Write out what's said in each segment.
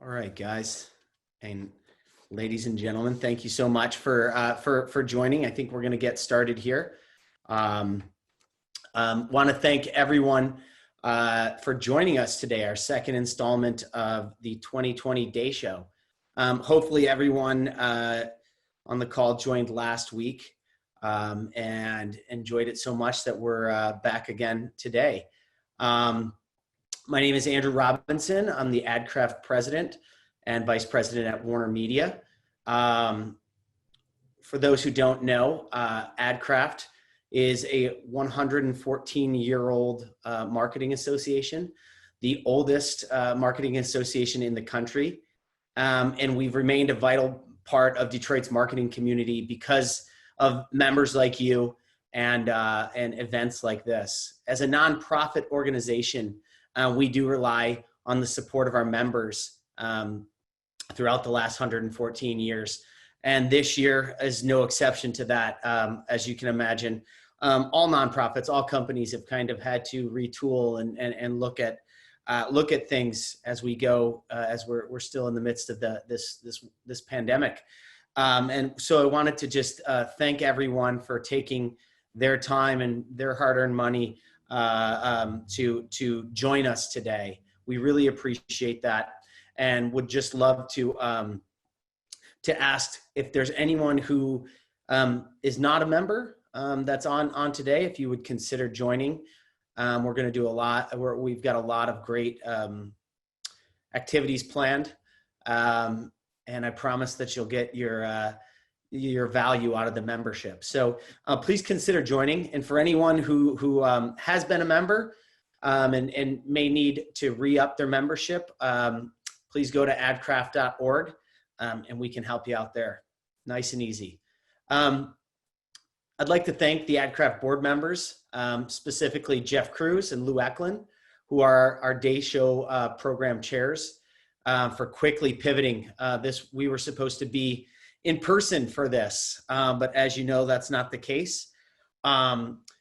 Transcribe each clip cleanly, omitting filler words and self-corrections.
All right, guys and ladies and gentlemen, thank you so much for joining. I think we're going to get started here. Want to thank everyone for joining us today, our second installment of the 2020 Day Show. Hopefully everyone on the call joined last week and enjoyed it so much that we're back again today. My name is Andrew Robinson. I'm the Adcraft president and vice president at Warner Media. For those who don't know, Adcraft is a 114-year-old marketing association, the oldest marketing association in the country. And we've remained a vital part of Detroit's marketing community because of members like you and events like this. As a nonprofit organization, we do rely on the support of our members throughout the last 114 years. And this year is no exception to that. As you can imagine, all nonprofits, all companies have kind of had to retool and look at things as we go, as we're still in the midst of this pandemic. And so I wanted to just thank everyone for taking their time and their hard-earned money to join us today. We really appreciate that, and would just love to ask if there's anyone who is not a member that's on today, if you would consider joining. We're going to do a lot. We've got a lot of great activities planned, and I promise that you'll get your value out of the membership. So please consider joining. And for anyone who has been a member and may need to re-up their membership, please go to adcraft.org and we can help you out there. Nice and easy. I'd like to thank the Adcraft board members, specifically Jeff Cruz and Lou Eklund, who are our Day Show program chairs, for quickly pivoting. We were supposed to be in person for this, but as you know, that's not the case.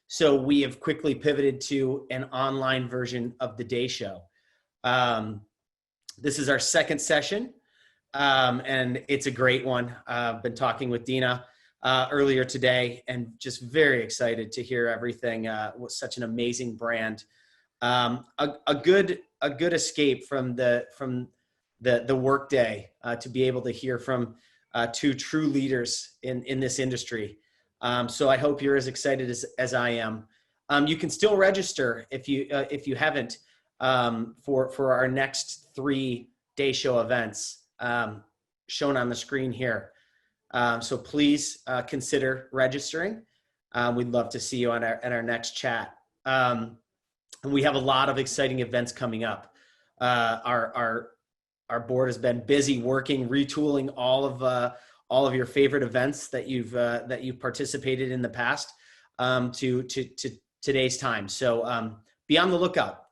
So we have quickly pivoted to an online version of the Day Show. This is our second session, and it's a great one. I've been talking with Deena earlier today, and just very excited to hear everything. With such an amazing brand, a good escape from the workday to be able to hear from two true leaders in this industry. So I hope you're as excited as I am. You can still register if you haven't for our next 3 Day Show events shown on the screen here. So please consider registering. We'd love to see you at our next chat. And we have a lot of exciting events coming up. Our board has been busy working, retooling all of your favorite events that you've participated in the past to today's time. So be on the lookout.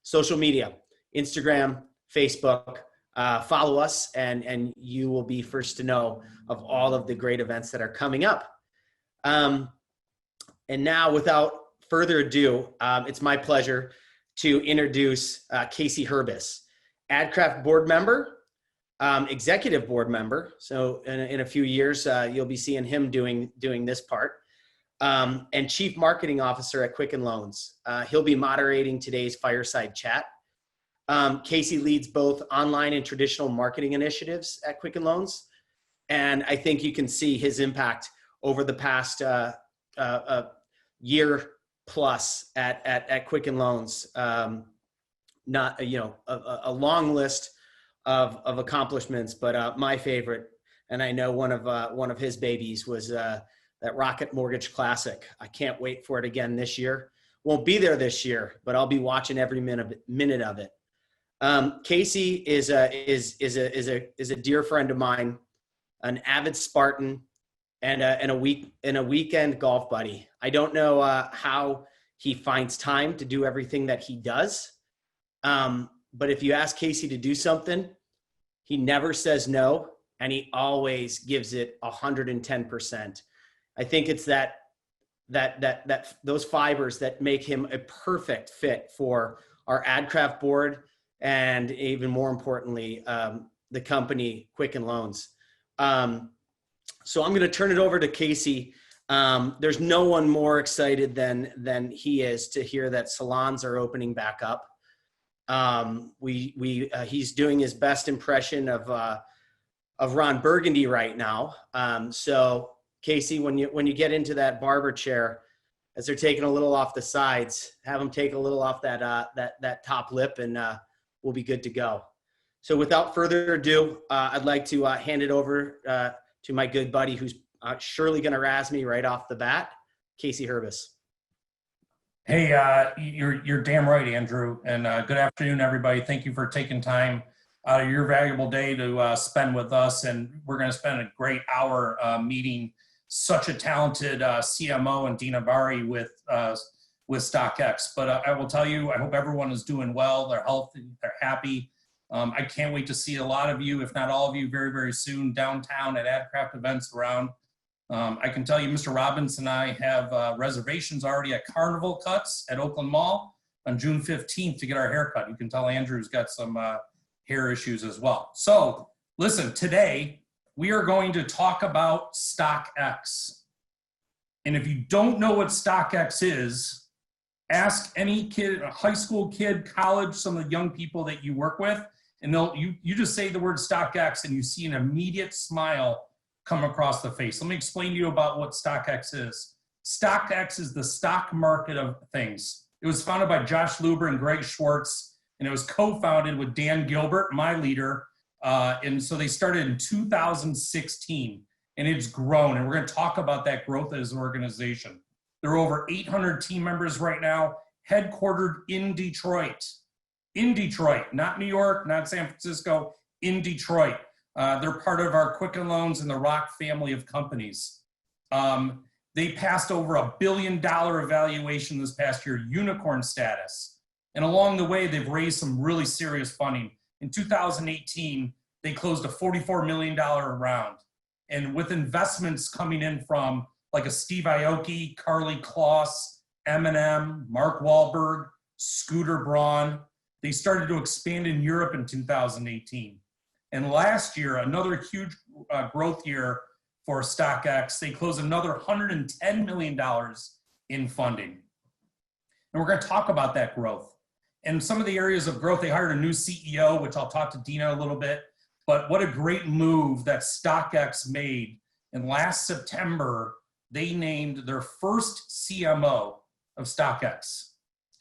Social media, Instagram, Facebook, follow us, and you will be first to know of all of the great events that are coming up. And now, without further ado, it's my pleasure to introduce Casey Herbis, Adcraft board member, executive board member. So in a few years, you'll be seeing him doing this part, and chief marketing officer at Quicken Loans. He'll be moderating today's fireside chat. Casey leads both online and traditional marketing initiatives at Quicken Loans, and I think you can see his impact over the past year plus at Quicken Loans. Not a long list of accomplishments, but my favorite, and I know one of his babies, was that Rocket Mortgage Classic. I can't wait for it again this year. Won't be there this year, but I'll be watching every minute of it. Casey is a dear friend of mine, an avid Spartan, and a weekend golf buddy. I don't know how he finds time to do everything that he does. But if you ask Casey to do something, he never says no, and he always gives it 110%. I think it's those fibers that make him a perfect fit for our Adcraft board and even more importantly, the company Quicken Loans. So I'm going to turn it over to Casey. There's no one more excited than he is to hear that salons are opening back up. He's doing his best impression of Ron Burgundy right now. So Casey, when you get into that barber chair, as they're taking a little off the sides, have them take a little off that top lip, and we'll be good to go. So without further ado, I'd like to hand it over to my good buddy who's surely going to razz me right off the bat, Casey Herbis. Hey, you're damn right, Andrew, and good afternoon, everybody. Thank you for taking time out of your valuable day to spend with us, and we're going to spend a great hour meeting such a talented CMO and Deena Bahri with StockX. But I will tell you, I hope everyone is doing well, they're healthy, they're happy. I can't wait to see a lot of you, if not all of you, very, very soon downtown at Adcraft events around. I can tell you, Mr. Robbins and I have reservations already at Carnival Cuts at Oakland Mall on June 15th to get our haircut. You can tell Andrew's got some hair issues as well. So listen, today we are going to talk about StockX. And if you don't know what StockX is, ask any kid, a high school kid, college, some of the young people that you work with, and you just say the word StockX and you see an immediate smile come across the face. Let me explain to you about what StockX is. StockX is the stock market of things. It was founded by Josh Luber and Greg Schwartz, and it was co-founded with Dan Gilbert, my leader. And so they started in 2016, and it's grown. And we're going to talk about that growth as an organization. There are over 800 team members right now, headquartered in Detroit. In Detroit, not New York, not San Francisco, in Detroit. They're part of our Quicken Loans and the Rock family of companies. They passed over $1 billion evaluation this past year, unicorn status. And along the way, they've raised some really serious funding. In 2018, they closed a $44 million round. And with investments coming in from like a Steve Aoki, Carly Kloss, Eminem, Mark Wahlberg, Scooter Braun, they started to expand in Europe in 2018. And last year, another huge growth year for StockX, they closed another $110 million in funding. And we're going to talk about that growth. And some of the areas of growth, they hired a new CEO, which I'll talk to Deena a little bit. But what a great move that StockX made. And last September, they named their first CMO of StockX.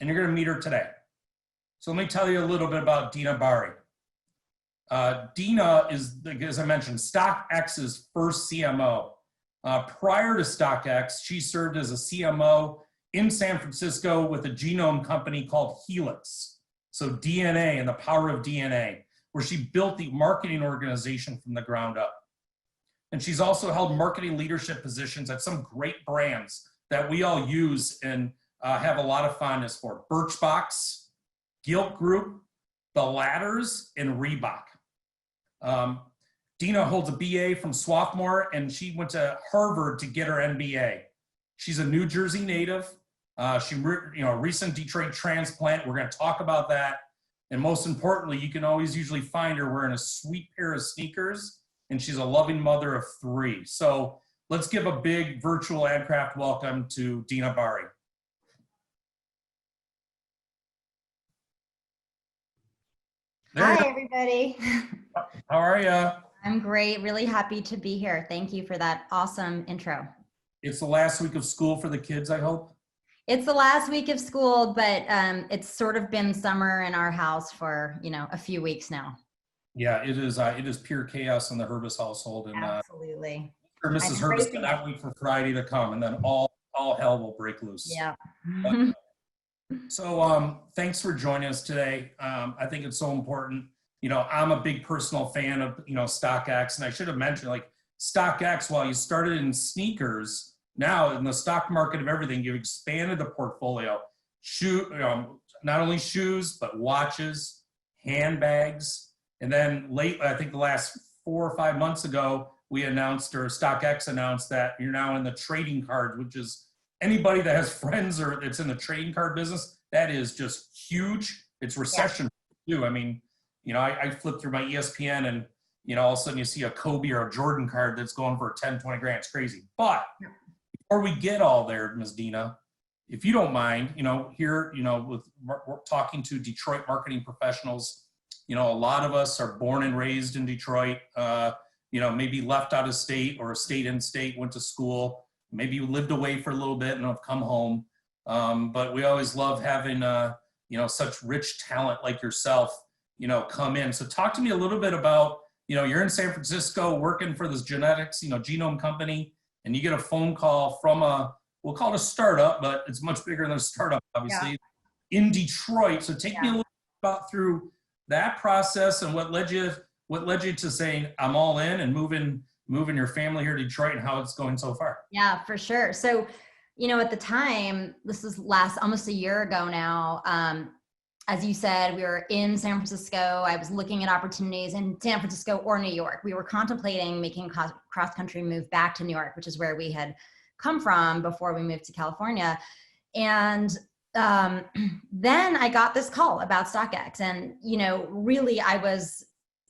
And you're going to meet her today. So let me tell you a little bit about Deena Bahri. Deena is, as I mentioned, StockX's first CMO. Prior to StockX, she served as a CMO in San Francisco with a genome company called Helix. So DNA and the power of DNA, where she built the marketing organization from the ground up. And she's also held marketing leadership positions at some great brands that we all use and have a lot of fondness for. BirchBox, Gilt Groupe, the Ladders, and Reebok. Deena holds a BA from Swarthmore, and she went to Harvard to get her MBA. She's a New Jersey native. She, recent Detroit transplant. We're going to talk about that. And most importantly, you can always usually find her wearing a sweet pair of sneakers, and she's a loving mother of 3. So let's give a big virtual Adcraft welcome to Deena Bahri. Hi, everybody. How are you? I'm great. Really happy to be here. Thank you for that awesome intro. It's the last week of school for the kids, I hope. It's the last week of school, but it's sort of been summer in our house for, a few weeks now. Yeah, it is pure chaos in the Herbis household. And absolutely. Mrs. Herbis cannot wait for Friday to come, and then all hell will break loose. Yeah. So thanks for joining us today. I think it's so important. I'm a big personal fan of, StockX, and I should have mentioned, like, StockX, while you started in sneakers, now in the stock market of everything, you've expanded the portfolio. Not only shoes, but watches, handbags, and then I think the last 4 or 5 months ago, we announced, or StockX announced, that you're now in the trading cards, which is anybody that has friends or that's in the trading card business, that is just huge. It's recession. too. I mean, I flip through my ESPN and, all of a sudden you see a Kobe or a Jordan card that's going for 10, 20 grand. It's crazy. But before we get all there, Ms. Deena, if you don't mind, here, with we're talking to Detroit marketing professionals, a lot of us are born and raised in Detroit, maybe left out of state or stayed in state, went to school, maybe you lived away for a little bit and have come home. But we always love having, such rich talent like yourself, come in. So talk to me a little bit about, you're in San Francisco working for this genetics, genome company, and you get a phone call from we'll call it a startup, but it's much bigger than a startup, obviously, in Detroit. So take me a little bit about through that process and what led you to saying, I'm all in and moving your family here to Detroit and how it's going so far. Yeah, for sure. So, at the time, this is almost a year ago now, as you said, we were in San Francisco. I was looking at opportunities in San Francisco or New York. We were contemplating making a cross-country move back to New York, which is where we had come from before we moved to California. And then I got this call about StockX. And, really, I was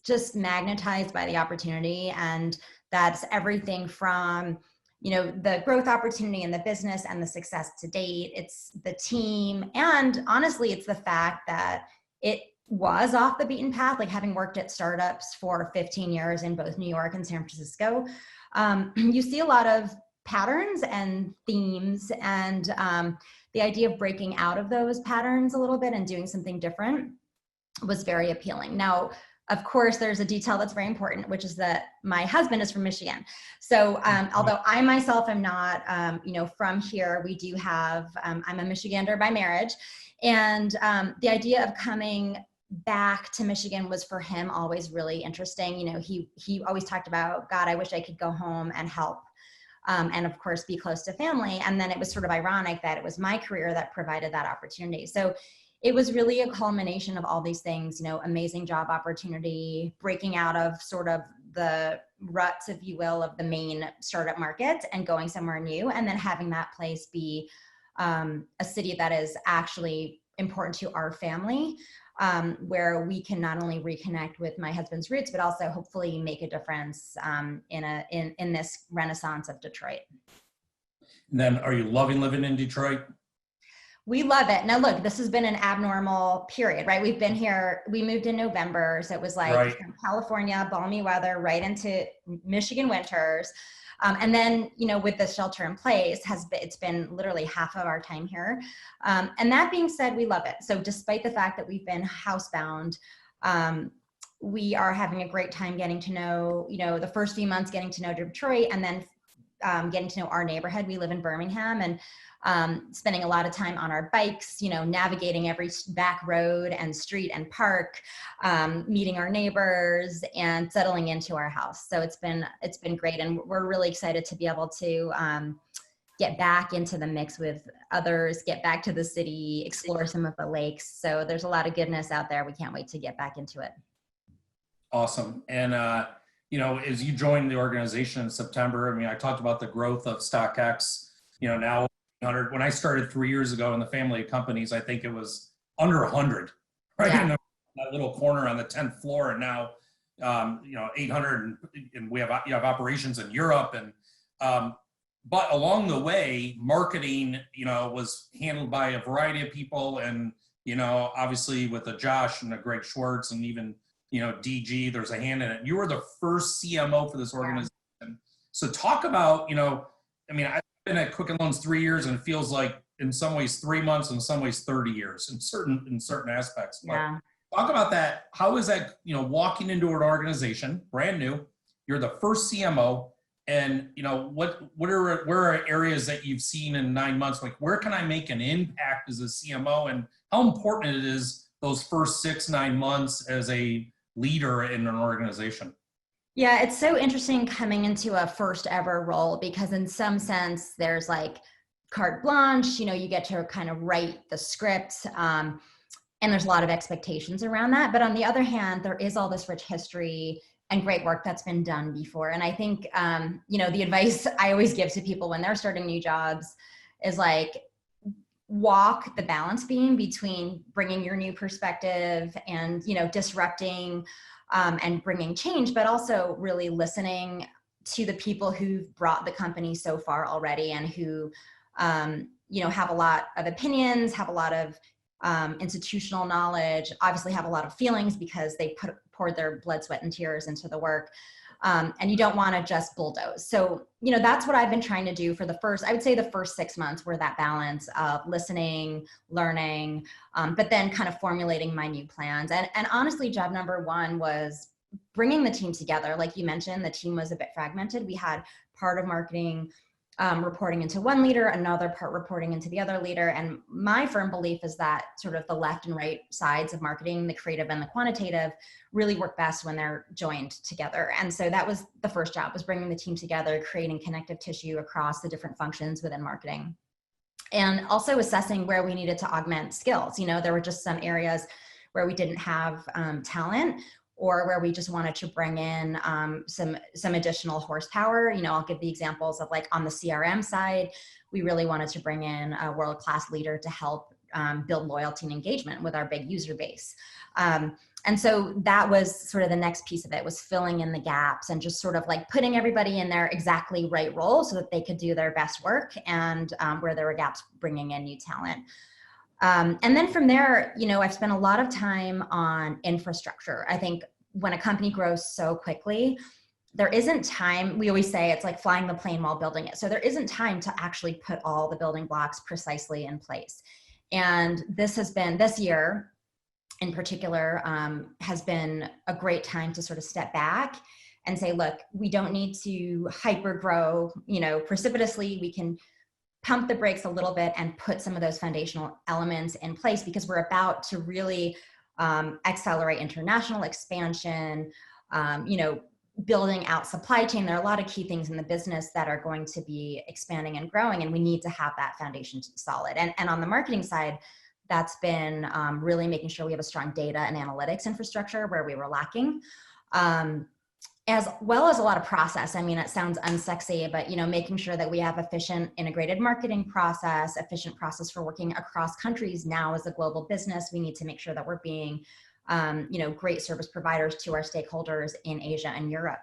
just magnetized by the opportunity. And that's everything from the growth opportunity in the business and the success to date. It's the team. And honestly, it's the fact that it was off the beaten path, like having worked at startups for 15 years in both New York and San Francisco. You see a lot of patterns and themes, and the idea of breaking out of those patterns a little bit and doing something different was very appealing. Now, of course, there's a detail that's very important, which is that my husband is from Michigan. So although I myself am not, from here, we do have, I'm a Michigander by marriage. And the idea of coming back to Michigan was for him always really interesting. He always talked about, God, I wish I could go home and help. And of course, be close to family. And then it was sort of ironic that it was my career that provided that opportunity. So it was really a culmination of all these things, amazing job opportunity, breaking out of sort of the ruts, if you will, of the main startup market and going somewhere new. And then having that place be a city that is actually important to our family, where we can not only reconnect with my husband's roots, but also hopefully make a difference in this renaissance of Detroit. And then are you loving living in Detroit? We love it. Now, look, this has been an abnormal period, right? We've been here, we moved in November. So it was like from California, balmy weather, right into Michigan winters. And then, with the shelter in place, it's been literally half of our time here. And that being said, we love it. So despite the fact that we've been housebound, we are having a great time getting to know, the first few months getting to know Detroit, and then getting to know our neighborhood. We live in Birmingham, and spending a lot of time on our bikes, navigating every back road and street and park, meeting our neighbors and settling into our house. So it's been great. And we're really excited to be able to get back into the mix with others, get back to the city, explore some of the lakes. So there's a lot of goodness out there. We can't wait to get back into it. Awesome. And, as you joined the organization in September, I talked about the growth of StockX, now 100. When I started 3 years ago in the family of companies, I think it was under 100, right? Yeah. In that little corner on the 10th floor. And now, 800, and you have operations in Europe. And, but along the way, marketing, was handled by a variety of people. And, obviously with a Josh and a Greg Schwartz and even, DG, there's a hand in it. You were the first CMO for this organization. Yeah. So talk about, I've been at Quicken Loans 3 years, and it feels like in some ways 3 months, in some ways 30 years in certain aspects. Yeah. But talk about that. How is that, walking into an organization, brand new, you're the first CMO, and where are areas that you've seen in 9 months? Like, where can I make an impact as a CMO, and how important it is those first 6-9 months as a leader in an organization? Yeah, it's so interesting coming into a first ever role, because in some sense there's like carte blanche, you get to kind of write the script, and there's a lot of expectations around that. But on the other hand, there is all this rich history and great work that's been done before. And I think, the advice I always give to people when they're starting new jobs is like, walk the balance beam between bringing your new perspective and, you know, disrupting and bringing change, but also really listening to the people who've brought the company so far already and who, you know, have a lot of opinions, have a lot of institutional knowledge, obviously have a lot of feelings because they poured their blood, sweat, and tears into the work. And you don't want to just bulldoze. So, you know, that's what I've been trying to do for I would say the first 6 months were that balance of listening, learning, but then kind of formulating my new plans. And honestly, job number one was bringing the team together. Like you mentioned, the team was a bit fragmented. We had part of marketing reporting into one leader, another part reporting into the other leader. And my firm belief is that sort of the left and right sides of marketing, the creative and the quantitative, really work best when they're joined together. And so that was the first job, was bringing the team together, creating connective tissue across the different functions within marketing. And also assessing where we needed to augment skills. You know, there were just some areas where we didn't have talent, or where we just wanted to bring in some additional horsepower. You know, I'll give the examples of, like, on the CRM side, we really wanted to bring in a world-class leader to help build loyalty and engagement with our big user base. And so that was sort of the next piece of it, was filling in the gaps and just sort of like putting everybody in their exactly right role so that they could do their best work, and where there were gaps, bringing in new talent. And then from there, you know, I've spent a lot of time on infrastructure. I think when a company grows so quickly, there isn't time. We always say it's like flying the plane while building it. So there isn't time to actually put all the building blocks precisely in place. And this year in particular, has been a great time to sort of step back and say, look, we don't need to hyper grow, you know, precipitously. We can pump the brakes a little bit and put some of those foundational elements in place, because we're about to really accelerate international expansion, you know, building out supply chain. There are a lot of key things in the business that are going to be expanding and growing, and we need to have that foundation solid. And on the marketing side, that's been really making sure we have a strong data and analytics infrastructure where we were lacking. As well as a lot of process. I mean, it sounds unsexy, but, you know, making sure that we have efficient integrated marketing process, efficient process for working across countries. Now, as a global business, we need to make sure that we're being, you know, great service providers to our stakeholders in Asia and Europe.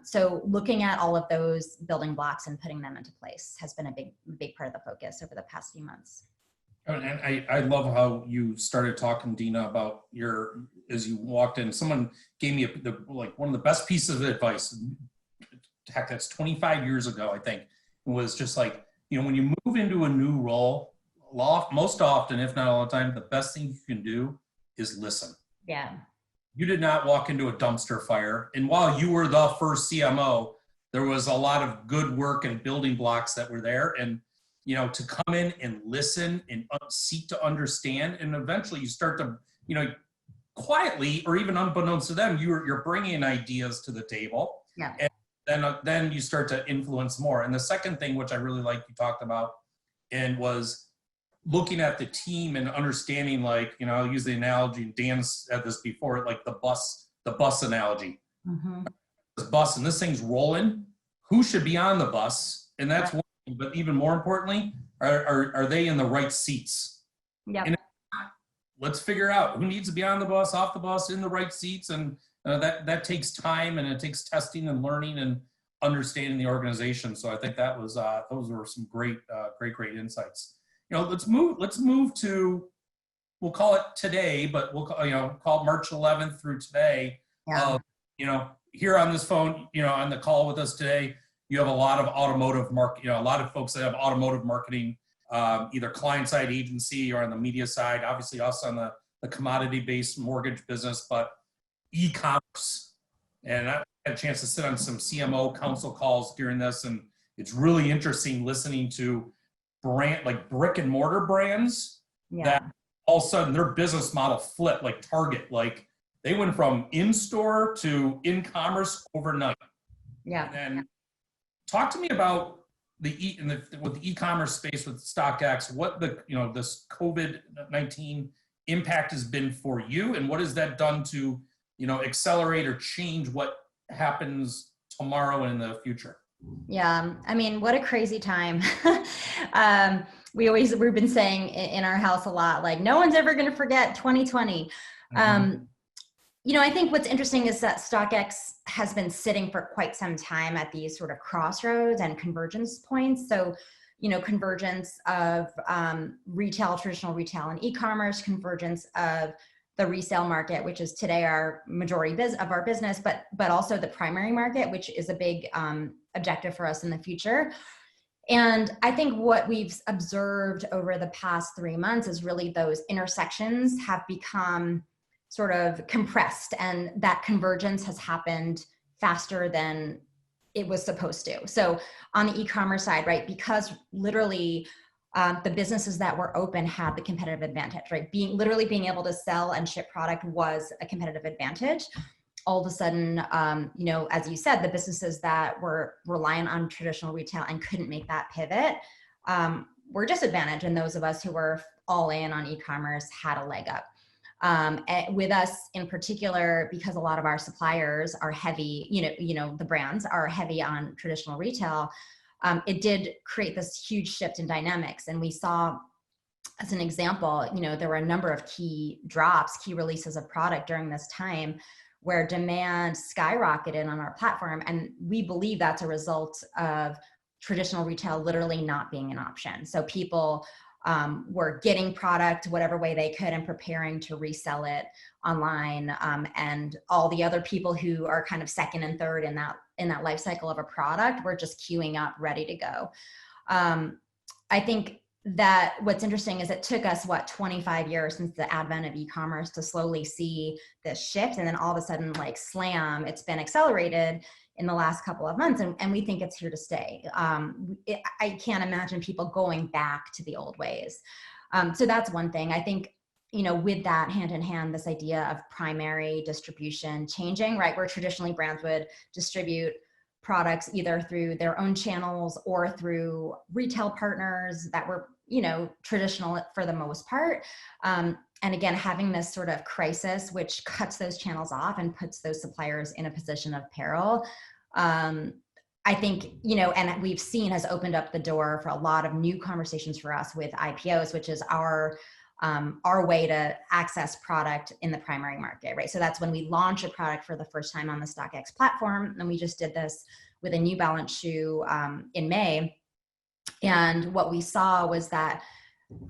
So looking at all of those building blocks and putting them into place has been a big part of the focus over the past few months. And I love how you started talking, Deena, about as you walked in, someone gave me one of the best pieces of advice. Heck, that's 25 years ago, I think. It was just like, you know, when you move into a new role, most often, if not all the time, the best thing you can do is listen. Yeah. You did not walk into a dumpster fire. And while you were the first CMO, there was a lot of good work and building blocks that were there. And, you know, to come in and listen and seek to understand, and eventually you start to, you know, quietly or even unbeknownst to them, you're bringing ideas to the table. Yeah. And then you start to influence more. And the second thing, which I really like you talked about, and was looking at the team and understanding, like, you know, I'll use the analogy, and Dan said this before, like the bus analogy. Mm-hmm. This bus, and this thing's rolling. Who should be on the bus? And that's one thing, but even more importantly, are they in the right seats? Yeah. Let's figure out who needs to be on the bus, off the bus, in the right seats. And that takes time, and it takes testing and learning and understanding the organization. So I think that was, those were some great insights. You know, let's move to, we'll call it today, but we'll call, you know, call it March 11th through today. Yeah. You know, here on this phone, you know, on the call with us today, you have a lot of automotive you know, a lot of folks that have automotive marketing, either client side agency or on the media side, obviously us on the commodity-based mortgage business, but e-commerce. And I had a chance to sit on some CMO council calls during this, and it's really interesting listening to like brick and mortar brands that all of a sudden their business model flipped, like Target, like they went from in-store to in-commerce overnight. Yeah. And then talk to me about with the e-commerce space with StockX, what this COVID-19 impact has been for you, and what has that done to, you know, accelerate or change what happens tomorrow and in the future? Yeah, I mean, what a crazy time. we've been saying in our house a lot, like no one's ever going to forget 2020. I think what's interesting is that StockX has been sitting for quite some time at these sort of crossroads and convergence points. So, convergence of traditional retail and e-commerce, convergence of the resale market, which is today our majority of our business, but also the primary market, which is a big objective for us in the future. And I think what we've observed over the past 3 months is really those intersections have become sort of compressed, and that convergence has happened faster than it was supposed to. So on the e-commerce side, right, because literally the businesses that were open had the competitive advantage, right? Being able to sell and ship product was a competitive advantage. All of a sudden, as you said, the businesses that were reliant on traditional retail and couldn't make that pivot were disadvantaged. And those of us who were all in on e-commerce had a leg up. With us in particular, because a lot of our suppliers are heavy, the brands are heavy on traditional retail, it did create this huge shift in dynamics. And we saw, as an example, there were a number of key releases of product during this time where demand skyrocketed on our platform. And we believe that's a result of traditional retail literally not being an option. So people were getting product whatever way they could and preparing to resell it online. And all the other people who are kind of second and third in that life cycle of a product were just queuing up, ready to go. I think that what's interesting is it took us 25 years since the advent of e-commerce to slowly see this shift, and then all of a sudden, like slam, it's been accelerated in the last couple of months, and we think it's here to stay. I can't imagine people going back to the old ways. So that's one thing. I think, with that hand in hand, this idea of primary distribution changing, right? Where traditionally brands would distribute products either through their own channels or through retail partners that were, traditional for the most part. And again, having this sort of crisis, which cuts those channels off and puts those suppliers in a position of peril, I think, and we've seen has opened up the door for a lot of new conversations for us with IPOs, which is our way to access product in the primary market, right? So that's when we launch a product for the first time on the StockX platform. And we just did this with a New Balance shoe in May. And what we saw was that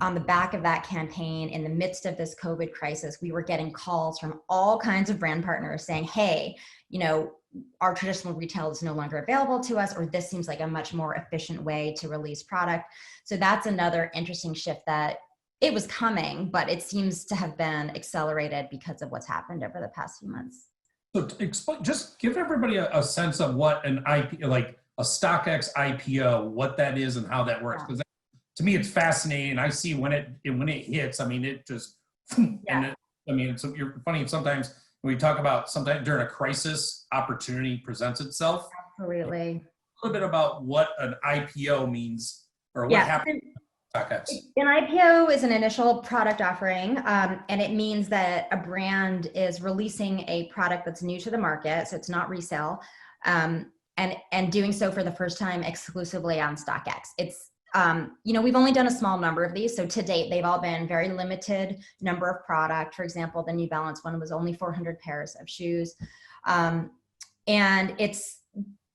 on the back of that campaign, in the midst of this COVID crisis, we were getting calls from all kinds of brand partners saying, hey, our traditional retail is no longer available to us, or this seems like a much more efficient way to release product. So that's another interesting shift that it was coming, but it seems to have been accelerated because of what's happened over the past few months. So just give everybody a sense of what an like a StockX IPO, what that is and how that works. Because to me, it's fascinating. I see when it hits, it just, and it's funny. Sometimes when we talk about sometimes during a crisis, opportunity presents itself. Absolutely. A little bit about what an IPO means or what happened. StockX. An IPO is an initial product offering, and it means that a brand is releasing a product that's new to the market, so it's not resale, and doing so for the first time exclusively on StockX. It's we've only done a small number of these, so to date they've all been very limited number of product. For example, the New Balance one was only 400 pairs of shoes, and it's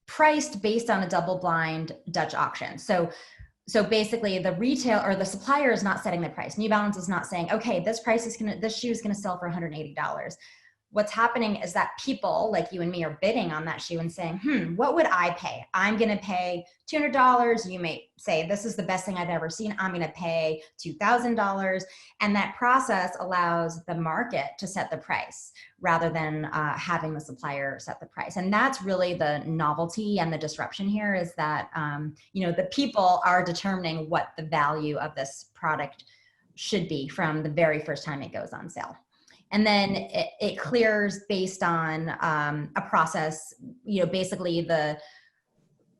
priced based on a double-blind Dutch auction. So basically the retail or the supplier is not setting the price. New Balance is not saying, okay, this shoe is going to sell for $180. What's happening is that people like you and me are bidding on that shoe and saying, what would I pay? I'm going to pay $200. You may say, this is the best thing I've ever seen. I'm going to pay $2,000. And that process allows the market to set the price rather than having the supplier set the price. And that's really the novelty and the disruption here is that, the people are determining what the value of this product should be from the very first time it goes on sale. And then it clears based on a process, basically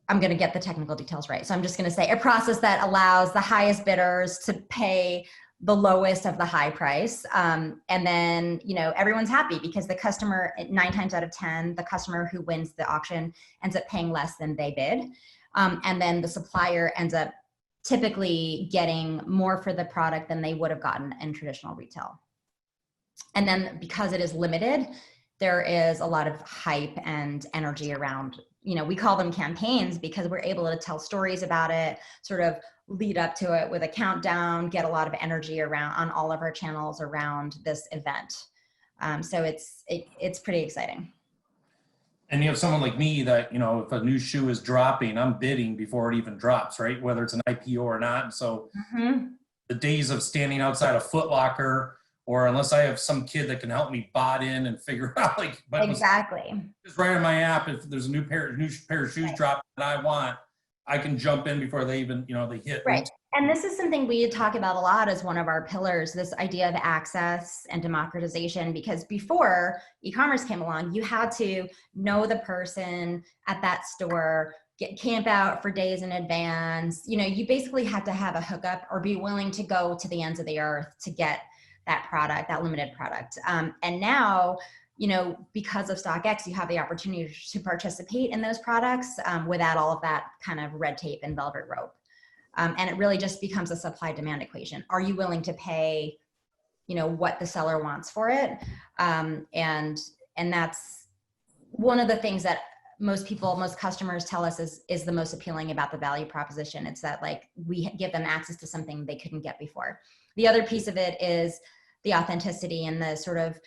I'm going to get the technical details right. So I'm just going to say a process that allows the highest bidders to pay the lowest of the high price. And then, everyone's happy because the customer, 9 times out of 10, the customer who wins the auction ends up paying less than they bid. And then the supplier ends up typically getting more for the product than they would have gotten in traditional retail. And then because it is limited, there is a lot of hype and energy around, you know, we call them campaigns because we're able to tell stories about it, sort of lead up to it with a countdown, get a lot of energy around on all of our channels around this event. So it's pretty exciting. And you have someone like me that, you know, if a new shoe is dropping, I'm bidding before it even drops, right? Whether it's an IPO or not. And so the days of standing outside a Foot Locker, or unless I have some kid that can help me bot in and figure out, like, Exactly. just right on my app, if there's a new pair of shoes dropping that I want, I can jump in before they even, you know, they hit. Right. And this is something we talk about a lot as one of our pillars, this idea of access and democratization, because before e-commerce came along, you had to know the person at that store, camp out for days in advance. You know, you basically had to have a hookup or be willing to go to the ends of the earth to get that product, that limited product. And now, you know, because of StockX, you have the opportunity to participate in those products without all of that kind of red tape and velvet rope. And it really just becomes a supply-demand equation. Are you willing to pay, you know, what the seller wants for it? And that's one of the things that most customers tell us is the most appealing about the value proposition. It's that, like, we give them access to something they couldn't get before. The other piece of it is the authenticity and the sort of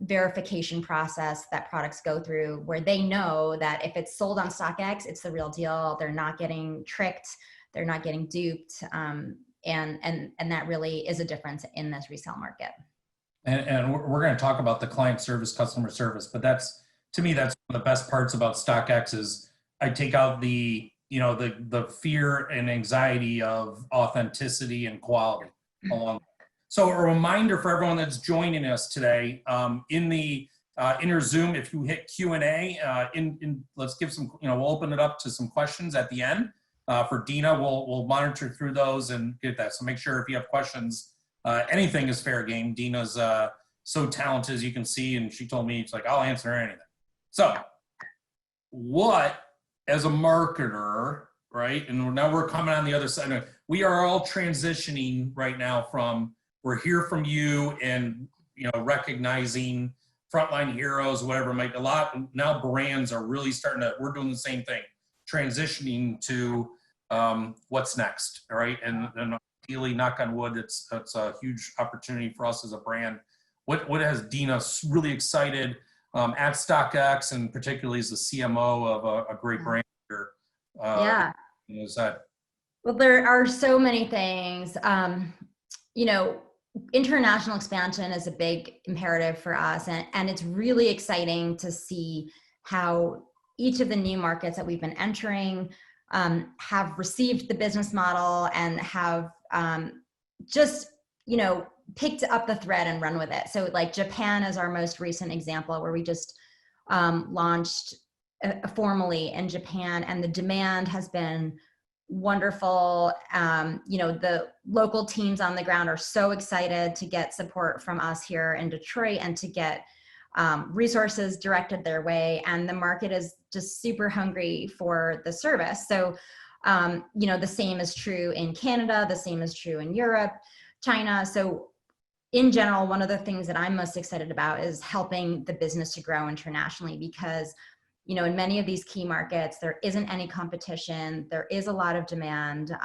verification process that products go through, where they know that if it's sold on StockX, it's the real deal. They're not getting tricked. They're not getting duped. And that really is a difference in this resale market. And we're going to talk about the client service, customer service, but that's, to me, that's one of the best parts about StockX is I take out the, you know, the fear and anxiety of authenticity and quality along. So a reminder for everyone that's joining us today, in the inner Zoom, if you hit Q&A, let's give some, you know, we'll open it up to some questions at the end. For Deena, we'll monitor through those and get that. So make sure if you have questions, anything is fair game. Deena's so talented, as you can see, and she told me, it's like, I'll answer anything. So what, as a marketer, right, and now we're coming on the other side, we are all transitioning right now from, we're here from you and, you know, recognizing frontline heroes, whatever it might be. A lot, now brands are really starting to, we're doing the same thing, transitioning to what's next, all right? And ideally, knock on wood, it's a huge opportunity for us as a brand. What has Deena really excited at StockX, and particularly as the CMO of a great brand here? Yeah. Is that? Well, there are so many things. You know, international expansion is a big imperative for us, and it's really exciting to see how each of the new markets that we've been entering have received the business model and have just, you know, picked up the thread and run with it. So like Japan is our most recent example, where we just launched formally in Japan, and the demand has been wonderful. You know, the local teams on the ground are so excited to get support from us here in Detroit and to get resources directed their way. And the market is just super hungry for the service. So, you know, the same is true in Canada, the same is true in Europe, China. So in general, one of the things that I'm most excited about is helping the business to grow internationally, because, you know, in many of these key markets, there isn't any competition. There is a lot of demand.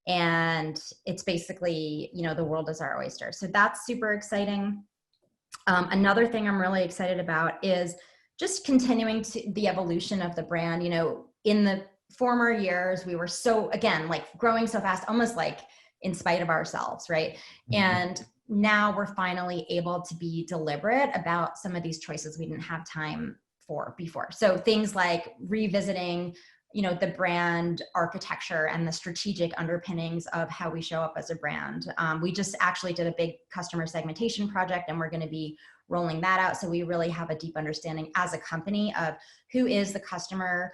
And it's basically, you know, the world is our oyster. So that's super exciting. Another thing I'm really excited about is just continuing to the evolution of the brand. You know, in the former years, we were so, again, like growing so fast, almost like in spite of ourselves, right? And now we're finally able to be deliberate about some of these choices we didn't have time for before. So things like revisiting, you know, the brand architecture and the strategic underpinnings of how we show up as a brand. We just actually did a big customer segmentation project, and we're going to be rolling that out. So we really have a deep understanding as a company of who is the customer,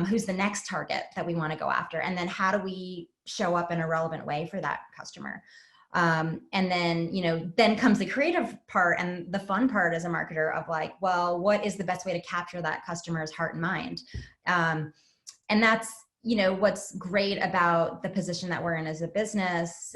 who's the next target that we want to go after, and then how do we show up in a relevant way for that customer. And then, you know, then comes the creative part and the fun part as a marketer of like, well, what is the best way to capture that customer's heart and mind? And that's, what's great about the position that we're in as a business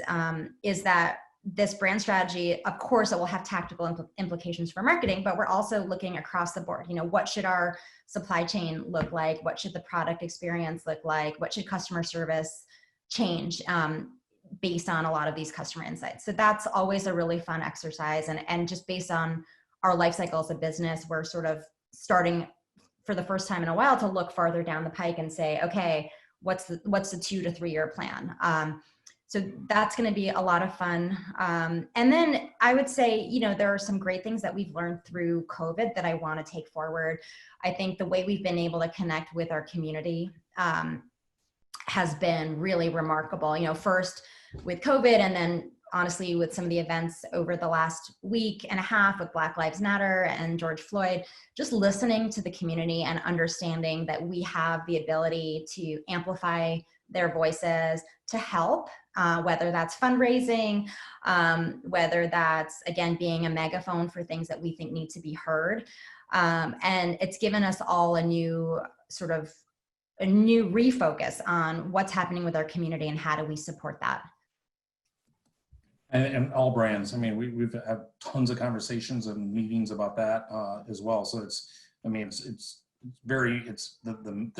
is that this brand strategy, of course, it will have tactical implications for marketing, but we're also looking across the board. What should our supply chain look like? What should the product experience look like? What should customer service change based on a lot of these customer insights? So that's always a really fun exercise. And just based on our life cycle as a business, we're sort of starting for the first time in a while to look farther down the pike and say, okay, what's the 2 to 3 year plan? So that's going to be a lot of fun. And then I would say, there are some great things that we've learned through COVID that I want to take forward. I think the way we've been able to connect with our community has been really remarkable. First with COVID, and then honestly with some of the events over the last week and a half with Black Lives Matter and George Floyd, just listening to the community and understanding that we have the ability to amplify their voices to help, whether that's fundraising, whether that's, again, being a megaphone for things that we think need to be heard. And it's given us all a new refocus on what's happening with our community and how do we support that. And all brands. I mean, we've had tons of conversations and meetings about that as well. So it's the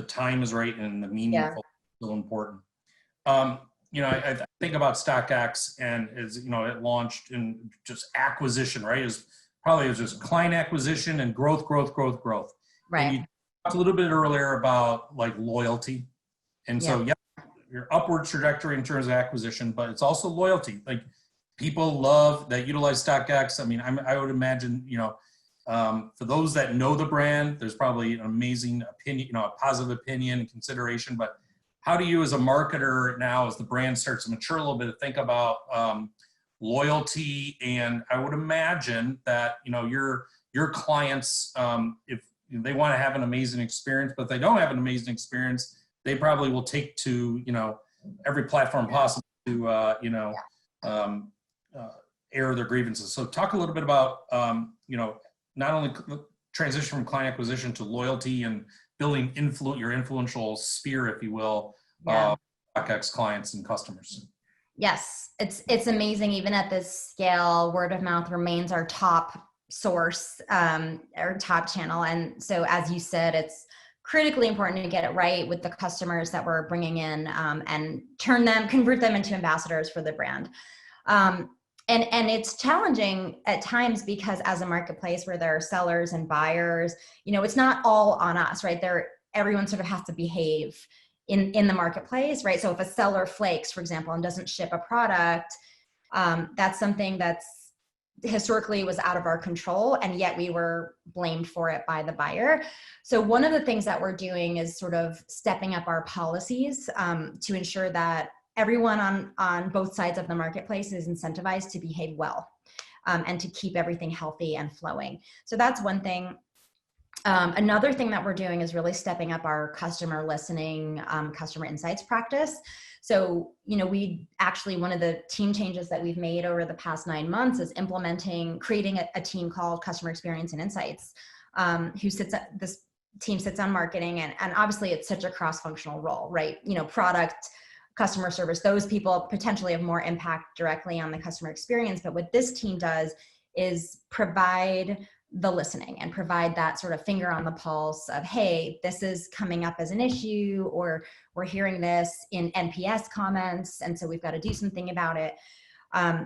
time is right and the meaningful is so important. I think about StockX, and as it launched in just acquisition, right? It was just client acquisition and growth. Right. And you talked a little bit earlier about like loyalty. And so your upward trajectory in terms of acquisition, but it's also loyalty. Like people love that utilize StockX. I mean, I would imagine, for those that know the brand, there's probably an amazing opinion, a positive opinion and consideration, but how do you as a marketer now, as the brand starts to mature a little bit, think about loyalty? And I would imagine that, your clients, if they want to have an amazing experience, but if they don't have an amazing experience, they probably will take to, every platform possible to, air their grievances. So talk a little bit about, not only transition from client acquisition to loyalty and building your influential sphere, if you will, StockX clients and customers. Yes, it's amazing. Even at this scale, word of mouth remains our top source, our top channel. And so, as you said, it's critically important to get it right with the customers that we're bringing in, and convert them into ambassadors for the brand. And it's challenging at times because as a marketplace where there are sellers and buyers, it's not all on us, right? Everyone sort of has to behave in the marketplace, right? So if a seller flakes, for example, and doesn't ship a product, that's something that's historically was out of our control, and yet we were blamed for it by the buyer. So one of the things that we're doing is sort of stepping up our policies to ensure that everyone on both sides of the marketplace is incentivized to behave well and to keep everything healthy and flowing. So that's one thing. Another thing that we're doing is really stepping up our customer listening, customer insights practice. So, one of the team changes that we've made over the past 9 months is creating a team called Customer Experience and Insights, this team sits on marketing, and obviously it's such a cross-functional role, right? Product, customer service, those people potentially have more impact directly on the customer experience. But what this team does is provide the listening and provide that sort of finger on the pulse of, hey, this is coming up as an issue, or we're hearing this in NPS comments, and so we've got to do something about it.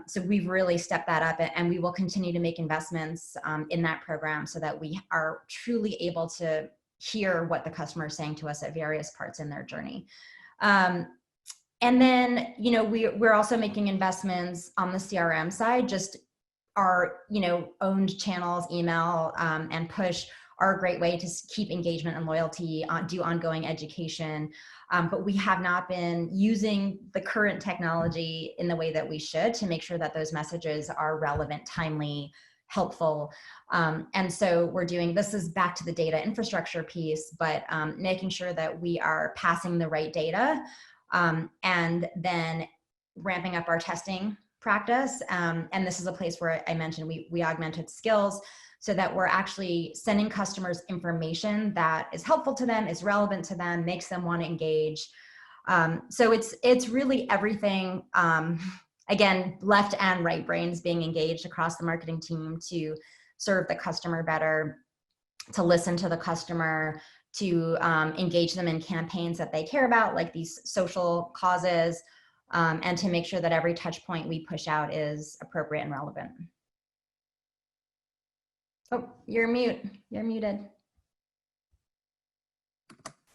So we've really stepped that up, and we will continue to make investments in that program so that we are truly able to hear what the customer is saying to us at various parts in their journey. And then, we're also making investments on the CRM side. Just our, owned channels, email, and push are a great way to keep engagement and loyalty, do ongoing education. But we have not been using the current technology in the way that we should to make sure that those messages are relevant, timely, helpful. And so this is back to the data infrastructure piece, but making sure that we are passing the right data, and then ramping up our testing practice. And this is a place where I mentioned we augmented skills so that we're actually sending customers information that is helpful to them, is relevant to them, makes them want to engage. So it's really everything. Again, left and right brains being engaged across the marketing team to serve the customer better, to listen to the customer, to engage them in campaigns that they care about, like these social causes, and to make sure that every touch point we push out is appropriate and relevant. Oh, you're mute. You're muted.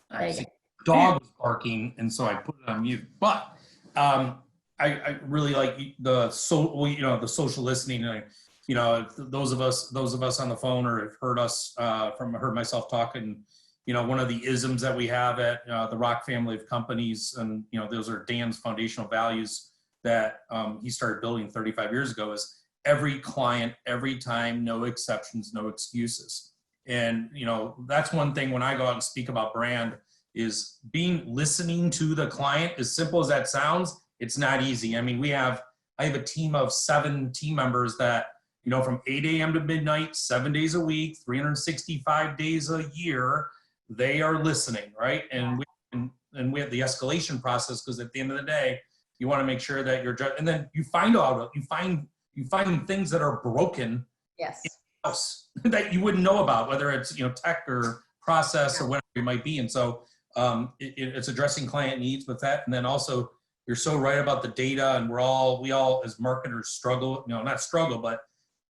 I see. Dog was barking, and so I put it on mute. But I really like the social listening. Those of us on the phone or have heard us heard myself talking. One of the isms that we have at the Rock family of companies, and those are Dan's foundational values that he started building 35 years ago, is every client, every time, no exceptions, no excuses. And that's one thing when I go out and speak about brand, is listening to the client. As simple as that sounds, it's not easy. I mean, I have a team of 7 team members that, from 8 a.m. to midnight, 7 days a week, 365 days a year, they are listening, right? And we have the escalation process, because at the end of the day, you want to make sure that and then you find things that are broken. Yes. House that you wouldn't know about, whether it's tech or process or whatever it might be. And so it's addressing client needs with that. And then also, you're so right about the data, and we all as marketers struggle, not struggle, but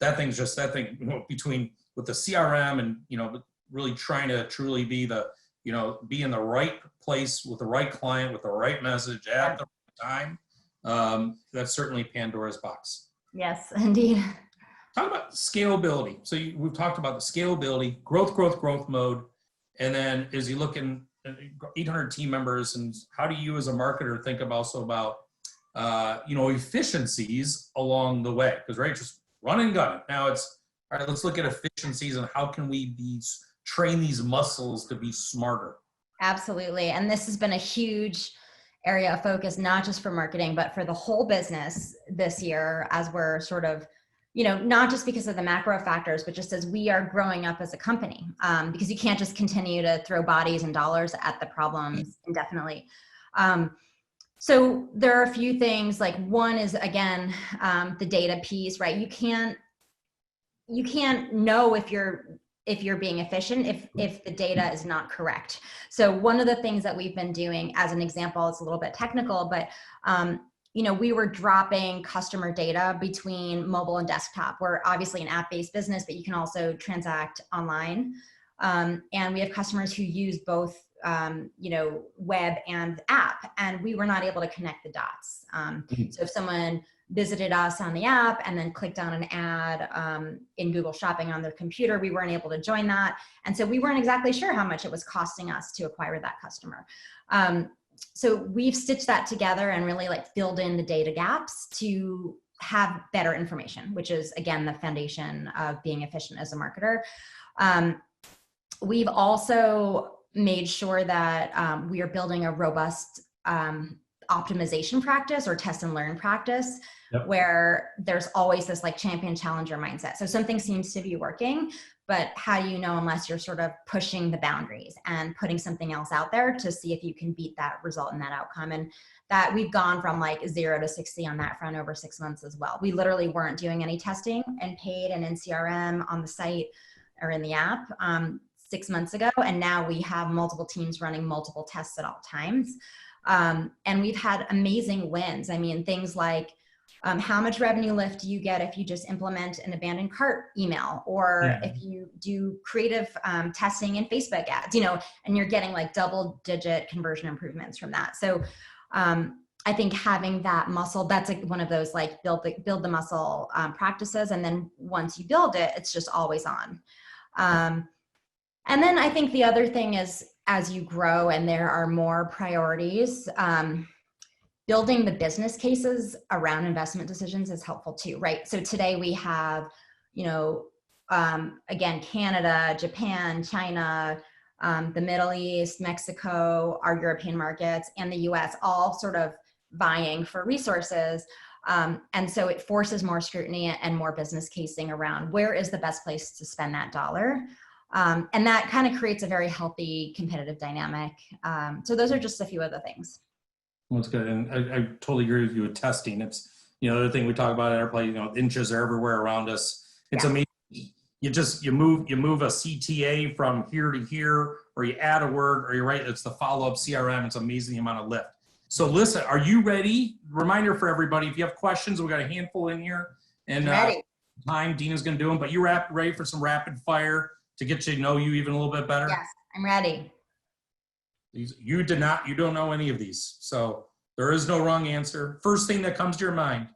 between with the CRM and really trying to truly be be in the right place with the right client with the right message at the right time. That's certainly Pandora's box. Yes, indeed. Talk about scalability. So we've talked about the scalability, growth mode. And then as you look in 800 team members, and how do you as a marketer think also about, efficiencies along the way? Because, right, just run and gun it. Now it's, all right, let's look at efficiencies and how can we train these muscles to be smarter? Absolutely. And this has been a huge area of focus, not just for marketing, but for the whole business this year, as we're sort of, not just because of the macro factors, but just as we are growing up as a company, because you can't just continue to throw bodies and dollars at the problems indefinitely. So there are a few things, like one is, again, the data piece, right? You can't know if you're being efficient if the data is not correct. So one of the things that we've been doing, as an example, it's a little bit technical, but we were dropping customer data between mobile and desktop. We're obviously an app-based business, but you can also transact online. And we have customers who use both, web and app, and we were not able to connect the dots. So if someone visited us on the app and then clicked on an ad in Google Shopping on their computer, we weren't able to join that. And so we weren't exactly sure how much it was costing us to acquire that customer. So we've stitched that together and really filled in the data gaps to have better information, which is, again, the foundation of being efficient as a marketer. We've also made sure that we are building a robust optimization practice or test and learn practice. Yep. Where there's always this champion challenger mindset. So something seems to be working, but how do you know unless you're sort of pushing the boundaries and putting something else out there to see if you can beat that result and that outcome? And that we've gone from 0 to 60 on that front over 6 months as well. We literally weren't doing any testing and paid and in CRM on the site or in the app 6 months ago. And now we have multiple teams running multiple tests at all times. And we've had amazing wins. I mean, things like, how much revenue lift do you get if you just implement an abandoned cart email, or if you do creative testing in Facebook ads, and you're getting double-digit conversion improvements from that. So I think having that muscle, that's one of those build the muscle practices, and then once you build it, it's just always on. And then I think the other thing is, as you grow and there are more priorities, building the business cases around investment decisions is helpful too, right? So today we have, again, Canada, Japan, China, the Middle East, Mexico, our European markets, and the US all sort of vying for resources. And so it forces more scrutiny and more business casing around where is the best place to spend that dollar. And that kind of creates a very healthy competitive dynamic. So those are just a few of the things. Well, that's good. And I totally agree with you with testing. It's, the other thing we talk about at Airplay, inches are everywhere around us. It's amazing. You move a CTA from here to here, or you add a word, or you're right, it's the follow-up CRM. It's amazing the amount of lift. So listen, are you ready? Reminder for everybody, if you have questions, we got a handful in here. And time, Deena's going to do them, but you're ready for some rapid fire to get to know you even a little bit better? Yes, I'm ready. You don't know any of these. So there is no wrong answer. First thing that comes to your mind,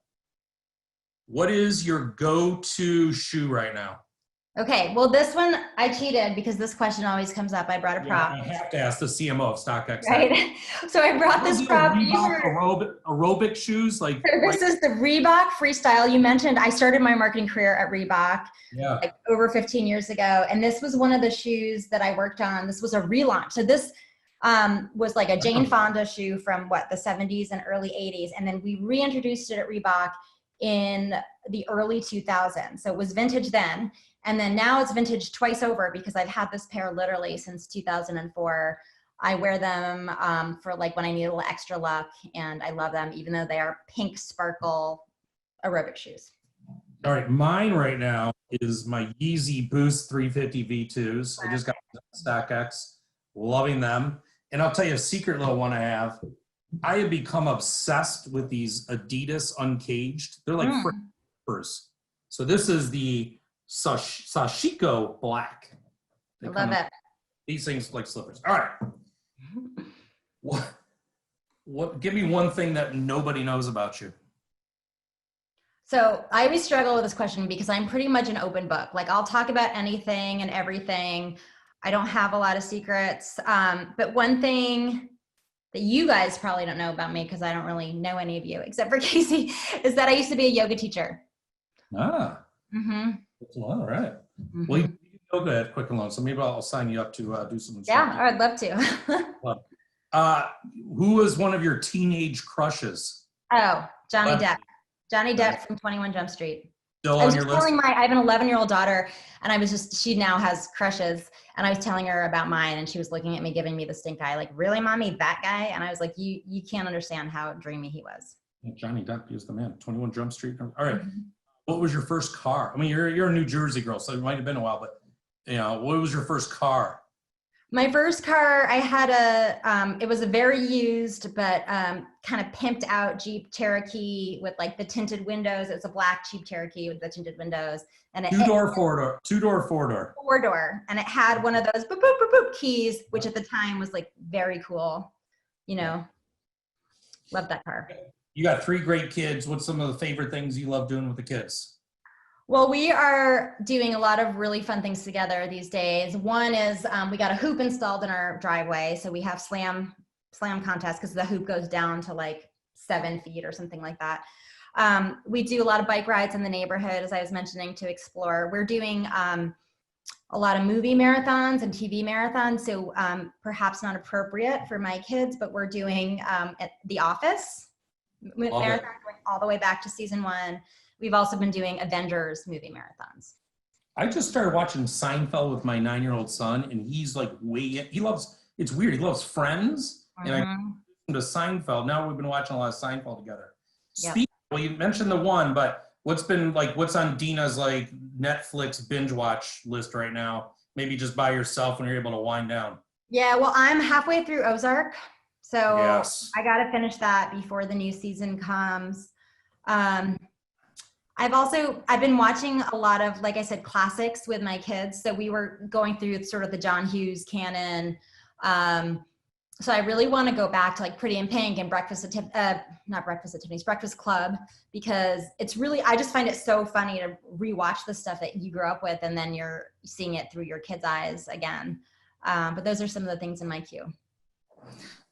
what is your go-to shoe right now? Okay, well, this one I cheated because this question always comes up. I brought a prop. I have to ask the CMO of StockX. Right? So I brought this prop. Aerobic shoes? So this is the Reebok Freestyle. You mentioned I started my marketing career at Reebok like over 15 years ago. And this was one of the shoes that I worked on. This was a relaunch. So this was like a Jane Fonda shoe from the 70s and early 80s. And then we reintroduced it at Reebok in the early 2000s. So it was vintage then. And then now it's vintage twice over because I've had this pair literally since 2004. I wear them for like when I need a little extra luck, and I love them even though they are pink sparkle aerobic shoes. All right, mine right now is my Yeezy Boost 350 V2s. I just got StockX, loving them. And I'll tell you a secret little one I have. I have become obsessed with these Adidas Uncaged. They're like furs. So this is the Sashiko Black. I love it. These things like slippers. All right. What? Give me one thing that nobody knows about you. So I always struggle with this question because I'm pretty much an open book. Like I'll talk about anything and everything. I don't have a lot of secrets. But one thing that you guys probably don't know about me, because I don't really know any of you except for Casey, is that I used to be a yoga teacher. Ah. Mm-hmm. All right. Mm-hmm. Well, you do yoga at Quick and Loan, so maybe I'll sign you up to do some. Yeah, I'd love to. Who was one of your teenage crushes? Oh, Johnny Depp. Johnny Depp from 21 Jump Street. Still on your list? I have an 11-year-old daughter, and she now has crushes, and I was telling her about mine, and she was looking at me, giving me the stink eye, like, really, mommy, that guy? And I was like, you can't understand how dreamy he was. Johnny Depp is the man. 21 Jump Street. All right. Mm-hmm. What was your first car? I mean, you're a New Jersey girl, so it might have been a while, but what was your first car? My first car, I had it was a very used, but kind of pimped out Jeep Cherokee with like the tinted windows. It was a black Jeep Cherokee with the tinted windows. And Two-door, four-door. Four-door. And it had one of those boop, boop, boop, boop keys, which at the time was like very cool. Love that car. You got 3 great kids. What's some of the favorite things you love doing with the kids? Well, we are doing a lot of really fun things together these days. One is we got a hoop installed in our driveway. So we have slam contests because the hoop goes down to like 7 feet or something like that. We do a lot of bike rides in the neighborhood, as I was mentioning, to explore. We're doing a lot of movie marathons and TV marathons. So perhaps not appropriate for my kids, but we're doing at The Office marathon going all the way back to season 1. We've also been doing Avengers movie marathons. I just started watching Seinfeld with my 9-year-old son, and he's like it's weird. He loves Friends, and I listen to Seinfeld. Now we've been watching a lot of Seinfeld together. Yep. Well, you mentioned the one, but what's on Deena's like Netflix binge watch list right now? Maybe just by yourself when you're able to wind down. Yeah, well, I'm halfway through Ozark. So yes. I got to finish that before the new season comes. I've been watching a lot of, like I said, classics with my kids. So we were going through sort of the John Hughes canon. So I really want to go back to like Pretty in Pink and Breakfast Club, because it's really, I just find it so funny to rewatch the stuff that you grew up with, and then you're seeing it through your kids' eyes again. But those are some of the things in my queue.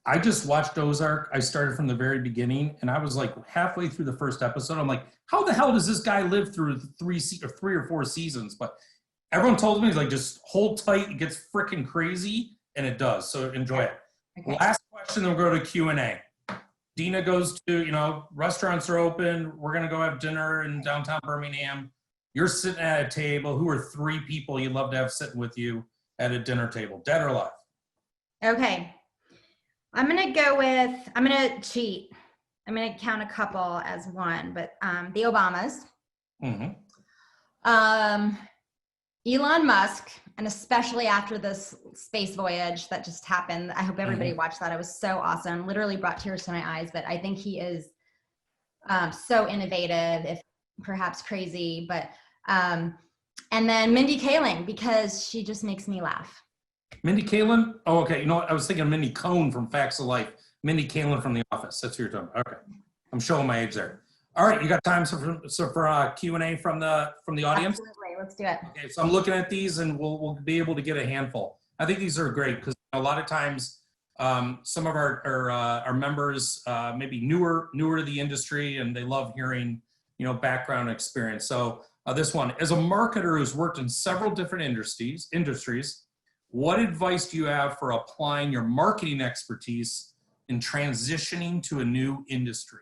I just watched Ozark. I started from the very beginning, and I was like halfway through the first episode. I'm like, how the hell does this guy live through 3 or 4 seasons? But everyone told me, like, just hold tight. It gets freaking crazy, and it does. So enjoy it. Okay. Last question, then we'll go to Q&A. Deena goes to, restaurants are open. We're going to go have dinner in downtown Birmingham. You're sitting at a table. Who are 3 people you'd love to have sitting with you at a dinner table, dead or alive? Okay. I'm gonna cheat. I'm gonna count a couple as one, but the Obamas, Elon Musk, and especially after this space voyage that just happened. I hope everybody watched that. It was so awesome. Literally brought tears to my eyes, but I think he is so innovative, if perhaps crazy, but and then Mindy Kaling, because she just makes me laugh. Mindy Kaling? Oh, okay. You know what? I was thinking Mindy Cohn from Facts of Life. Mindy Kaling from The Office. That's who you're talking about. Okay. I'm showing my age there. All right. You got time for Q&A from the audience? Absolutely. Let's do it. Okay. So I'm looking at these and we'll be able to get a handful. I think these are great because a lot of times some of our members may be newer to the industry and they love hearing, background experience. So this one, as a marketer who's worked in several different industries, what advice do you have for applying your marketing expertise in transitioning to a new industry?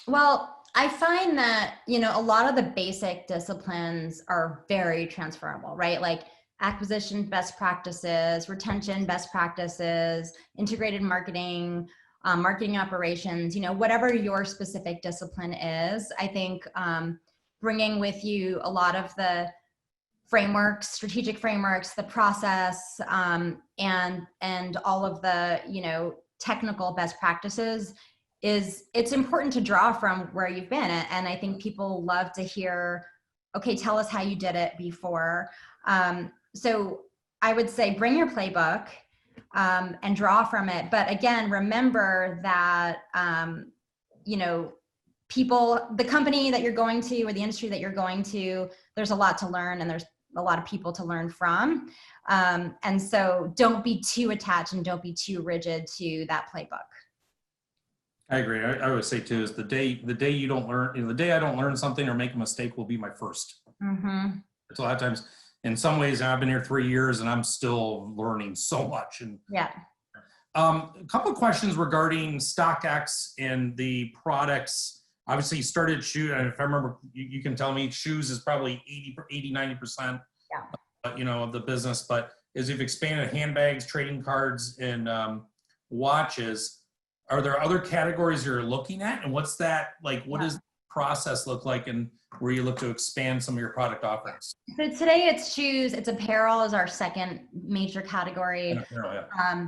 Well, I find that, a lot of the basic disciplines are very transferable, right? Like acquisition best practices, retention best practices, integrated marketing, marketing operations, whatever your specific discipline is. I think bringing with you a lot of the frameworks, strategic frameworks, the process, and all of the, technical best practices it's important to draw from where you've been. And I think people love to hear, okay, tell us how you did it before. So I would say bring your playbook and draw from it. But again, remember that, the company that you're going to or the industry that you're going to, there's a lot to learn and there's a lot of people to learn from. And so don't be too attached and don't be too rigid to that playbook. I agree. I always say too, is the day you don't learn, the day I don't learn something or make a mistake will be my first. It's a lot of times, in some ways, I've been here 3 years and I'm still learning so much. And yeah. A couple of questions regarding StockX and the products. Obviously you started shoe, and if I remember, you can tell me shoes is probably 90%, of the business, but as you've expanded handbags, trading cards, and watches, are there other categories you're looking at? And what's that, like, what does the process look like and where you look to expand some of your product offerings? So today it's shoes, it's apparel is our second major category. And apparel, yeah.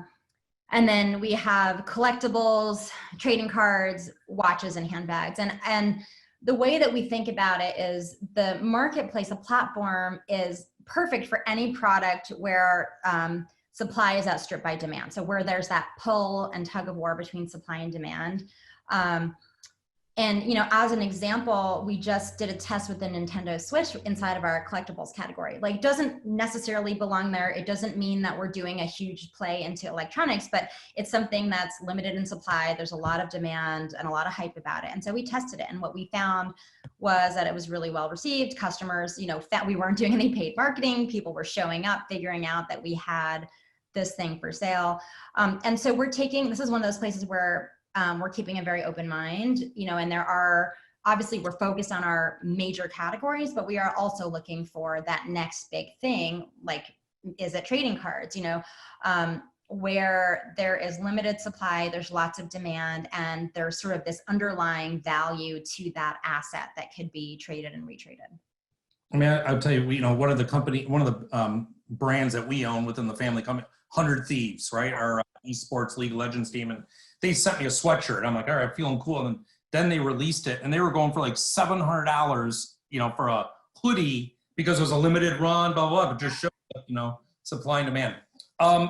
And then we have collectibles, trading cards, watches, and handbags. And the way that we think about it is the marketplace, a platform, is perfect for any product where supply is outstripped by demand. So where there's that pull and tug of war between supply and demand. And, as an example, we just did a test with the Nintendo Switch inside of our collectibles category. Like, it doesn't necessarily belong there. It doesn't mean that we're doing a huge play into electronics, but it's something that's limited in supply. There's a lot of demand and a lot of hype about it. And so we tested it. And what we found was that it was really well received. Customers, that we weren't doing any paid marketing. People were showing up, figuring out that we had this thing for sale. And so this is one of those places where we're keeping a very open mind, and obviously we're focused on our major categories, but we are also looking for that next big thing. Like, is it trading cards, where there is limited supply, there's lots of demand, and there's sort of this underlying value to that asset that could be traded and retraded. I mean, I'll tell you, one of the brands that we own within the family company, 100 Thieves, right? Our esports League of Legends team. And they sent me a sweatshirt. I'm like, all right, feeling cool. And then they released it and they were going for like $700, for a hoodie because it was a limited run, blah, blah, blah. But just showed, supply and demand.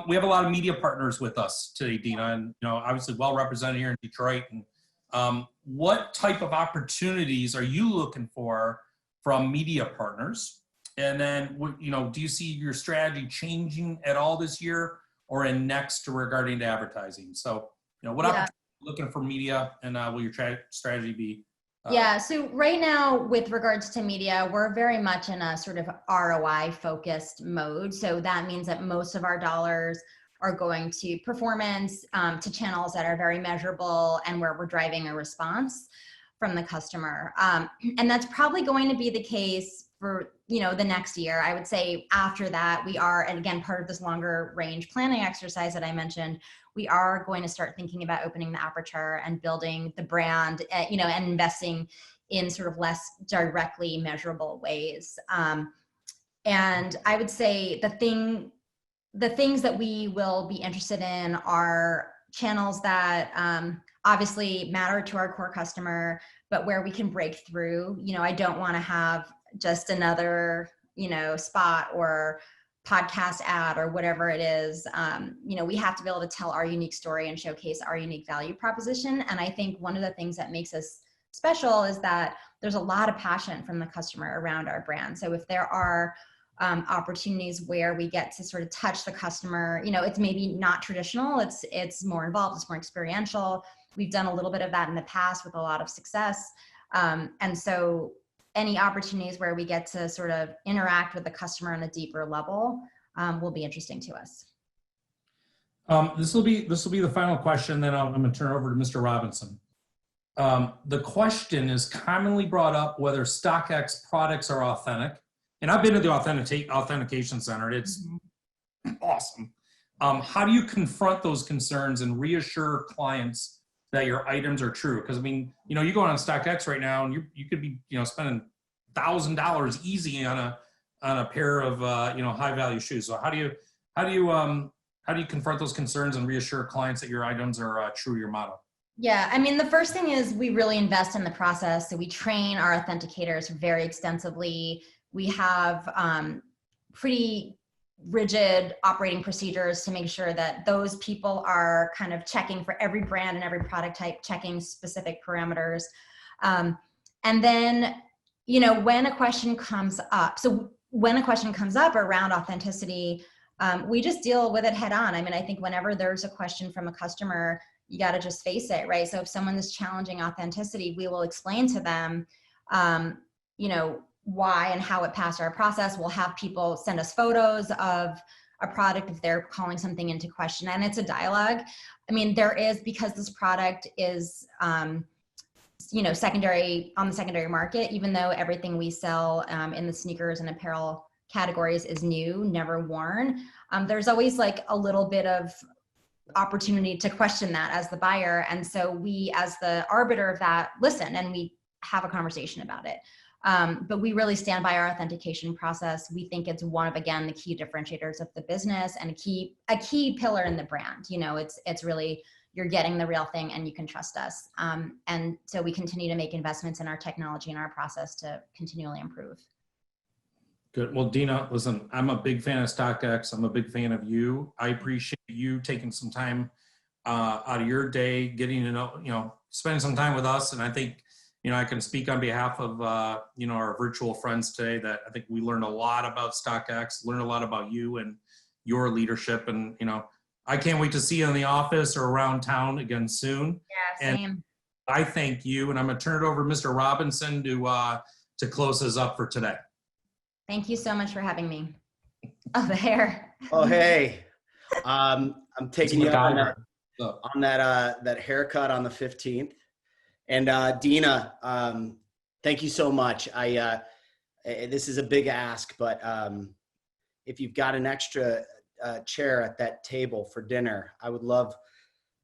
We have a lot of media partners with us today, Deena, and, obviously well represented here in Detroit. And what type of opportunities are you looking for from media partners? And then, do you see your strategy changing at all this year or in next regarding to advertising? So, what opportunities are you looking for media, and will your strategy be? So right now, with regards to media, we're very much in a sort of ROI focused mode. So that means that most of our dollars are going to performance, to channels that are very measurable and where we're driving a response from the customer. And that's probably going to be the case for, the next year. I would say after that, we are, and again, part of this longer range planning exercise that I mentioned, we are going to start thinking about opening the aperture and building the brand, and investing in sort of less directly measurable ways. And I would say the things that we will be interested in are channels that obviously matter to our core customer, but where we can break through. I don't want to have just another, spot or podcast ad or whatever it is. We have to be able to tell our unique story and showcase our unique value proposition. And I think one of the things that makes us special is that there's a lot of passion from the customer around our brand. So if there are opportunities where we get to sort of touch the customer, it's maybe not traditional, it's more involved, it's more experiential. We've done a little bit of that in the past with a lot of success. And so any opportunities where we get to sort of interact with the customer on a deeper level will be interesting to us. This will be the final question, then I'm going to turn it over to Mr. Robinson. The question is commonly brought up whether StockX products are authentic. And I've been to the authentication center. It's awesome. How do you confront those concerns and reassure clients that your items are true? Because you go on StockX right now and you could be, spending $1,000 easy on a pair of, high value shoes. So how do you confront those concerns and reassure clients that your items are true to your model? Yeah, the first thing is we really invest in the process. So we train our authenticators very extensively. We have pretty rigid operating procedures to make sure that those people are kind of checking for every brand and every product type, checking specific parameters. And then, when a question comes up, around authenticity, we just deal with it head on. I think whenever there's a question from a customer, you got to just face it, right? So if someone is challenging authenticity, we will explain to them, why and how it passed our process. We'll have people send us photos of a product if they're calling something into question, and it's a dialogue. There is, because this product is, secondary on the secondary market, even though everything we sell in the sneakers and apparel categories is new, never worn. There's always like a little bit of opportunity to question that as the buyer. And so we, as the arbiter of that, listen and we have a conversation about it. But we really stand by our authentication process. We think it's one of, again, the key differentiators of the business and a key pillar in the brand. It's really, you're getting the real thing and you can trust us. And so we continue to make investments in our technology and our process to continually improve. Good. Well, Deena, listen, I'm a big fan of StockX. I'm a big fan of you. I appreciate you taking some time out of your day, getting to know, spending some time with us. And I think, I can speak on behalf of, our virtual friends today that I think we learned a lot about StockX, learned a lot about you and your leadership. And, I can't wait to see you in the office or around town again soon. Yeah, same. And I thank you. And I'm going to turn it over to Mr. Robinson to close us up for today. Thank you so much for having me. Oh, the hair. Oh, hey. I'm taking you up on that haircut on the 15th. And Deena, thank you so much. This is a big ask, but if you've got an extra chair at that table for dinner, I'd love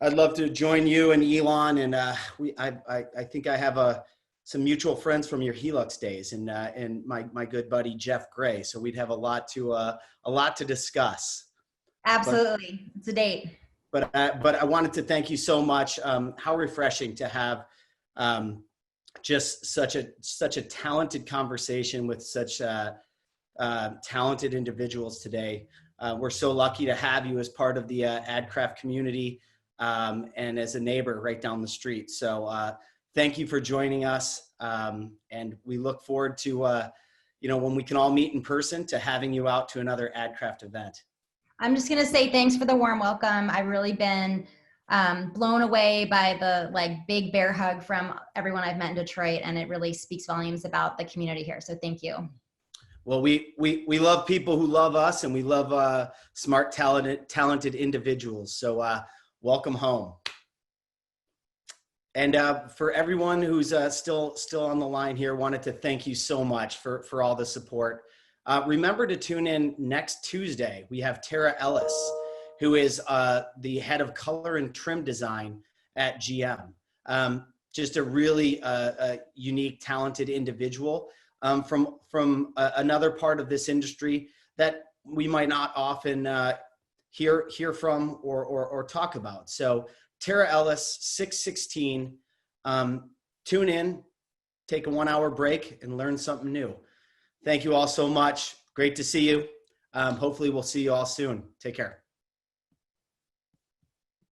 to join you and Elon. And I think I have some mutual friends from your Helix days, and my good buddy Jeff Gray. So we'd have a lot to discuss. Absolutely, it's a date. But I wanted to thank you so much. How refreshing to have just such a talented conversation with such talented individuals today. We're so lucky to have you as part of the Adcraft community and as a neighbor right down the street. So thank you for joining us. And we look forward to, when we can all meet in person, to having you out to another Adcraft event. I'm just going to say thanks for the warm welcome. I've really been blown away by the big bear hug from everyone I've met in Detroit, and it really speaks volumes about the community here. So thank you. Well, we love people who love us, and we love smart, talented individuals. So welcome home. And for everyone who's still on the line here, wanted to thank you so much for all the support. Remember to tune in next Tuesday. We have Tara Ellis, who is the head of color and trim design at GM. Just a really unique, talented individual from another part of this industry that we might not often hear from or talk about. So Tara Ellis, 616. Tune in, take a 1 hour break, and learn something new. Thank you all so much. Great to see you. Hopefully we'll see you all soon. Take care.